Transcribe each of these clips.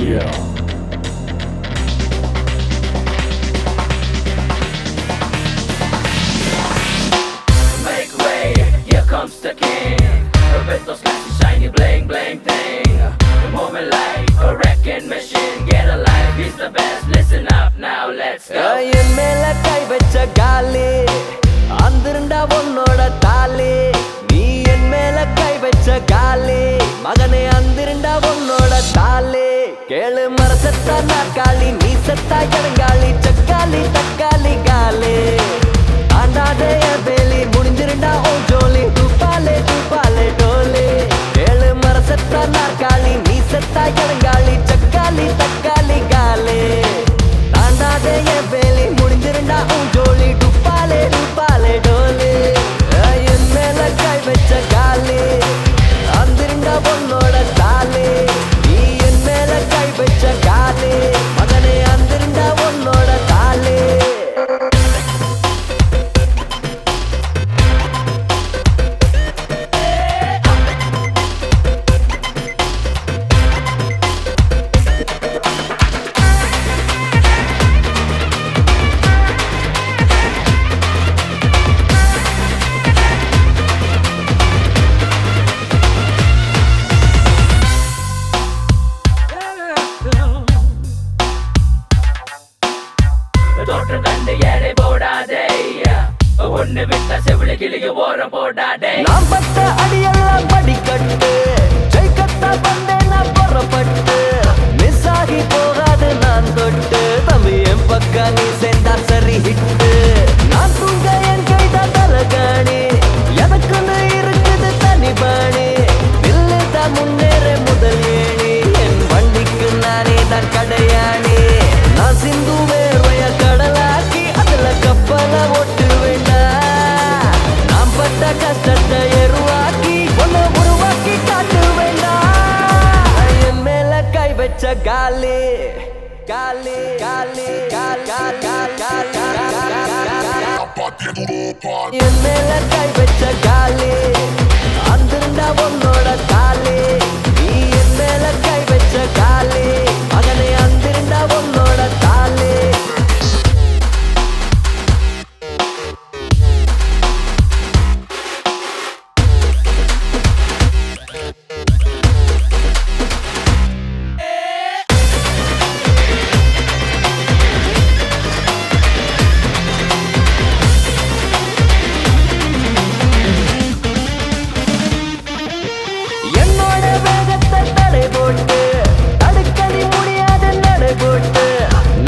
Yeah. Make way, here comes the king. With those flashy shiny bling bling thing. The moment like a wrecking machine. Get alive, he's the best. Listen up now, let's go. என் மேல கை வச்ச காலி அந்திருண்டா உன்னோட தாலி நீ என் மேல கை வச்ச காலி மகனே அந்திருண்டா உன்னோட தாலி கேளு மரசத்தா நாக்காளி நீ செத்தா இடங்காளி சக்காளி தக்காளி காலி ஆண்டாதே வேலி முடிஞ்சிருண்டா உன் ஜோலி துப்பாலே துப்பாலே டோலி கேளு மரசத்தா நாக்காளி நீ செத்தா இடங்காளி சக்காளி தக்காளி காலி ஆண்டாதே வேலி முடிஞ்சிருண்டா உன் ஜோலி துப்பாலே துப்பாலே டோலி என் மேல கை வச்ச காலி அந்திருண்டா உன்னோட தாலி நீ என் மேல கை வச்ச காலி மகனே அந்திருண்டா உன்னோட தாலி தோற்றம் கண்டு எடை போடாதே ஒண்ணு விட்டா செவிலி கிளிய ஓரம் போடாதே நான் பட்ட அடியெல்லாம் படிக்கட்டு ஜெயிக்கத்தா வந்தேன் நான் புறப்பட்டு மிஸ் ஆகி போகாது நான் தொட்டு தம்பி என் பக்கா நீ சேர்ந்தா சரி ஹிட்டு நான் தூங்க என் கைதான் தலகாணி எனக்குன்னு இருக்குது தனி பாணி இல்லதான் முன்னேற முதல் ஏணி என் வண்டிக்கு நானே தான் கடையாணி நான் சிந்து வேர்வைய கடலாக்கி அதுல கப்பல ஓட்டு வேண்டாம் நாம் பட்ட கஷ்டத்தை எருவாக்கி ஒன்ன உருவாக்கி காட்டு வேண்டாம் என் மேல கை வச்ச காலி காலி காலி என் மேல கை வச்ச காலி அந்திருந்தா உன்னோட தாலி நீ என் மேல கை வச்ச காலி மகனே அந்திருந்தா உன்னோட தாலி என்னோட வேகத்தை தடை போட்டு தடுக்கடி முடியாத நடை போட்டு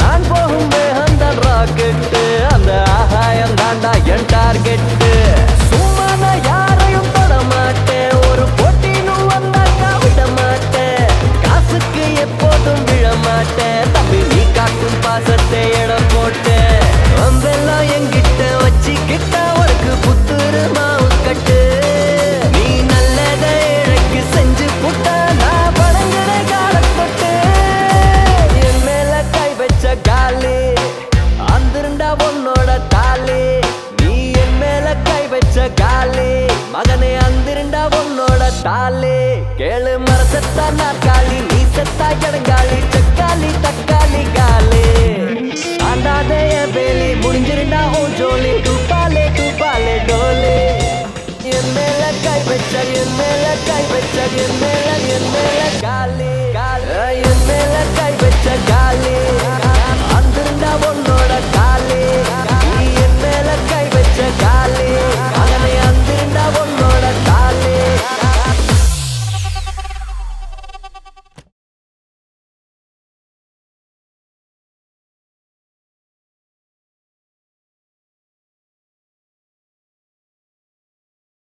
நான் போகும் வேகம் தான் ராக்கெட்டு அந்த ஆகாயம் தாண்டா என் டார்கெட்டு சும்மா நான் யாரையும் தொட மாட்டேன் ஒரு போட்டின்னு வந்தாக்கா விட மாட்டேன் காசுக்கு எப்போதும் விழ மாட்டேன் தம்பி நீ காட்டும் பாசத்தை இடம் போட்டேன் வம்பெல்லாம் என்கிட்ட வச்சுக்கிட்ட உனக்கு புத்துரு மாவு கட்டு நீ நல்லதை இழக்கு செஞ்சு புட்டா நான் படங்குற காலப்பட்டு என் மேல கை வச்ச காலி அந்திருண்டா உன்னோட தாலி நீ என் மேல கை வச்ச காலி மகனே அந்திருண்டா உன்னோட தாலி கேளு மரசத்தா நாற்காலி நீ செத்தா இடங்காளி சக்காளி தக்காளி காலி ஆண்டாதே வேலி முடிஞ்சிருந்தா உன் ஜோலி துப்பாலே துப்பாலே டோலி என் மேல கை வச்ச என் மேல கை வச்ச என் மேல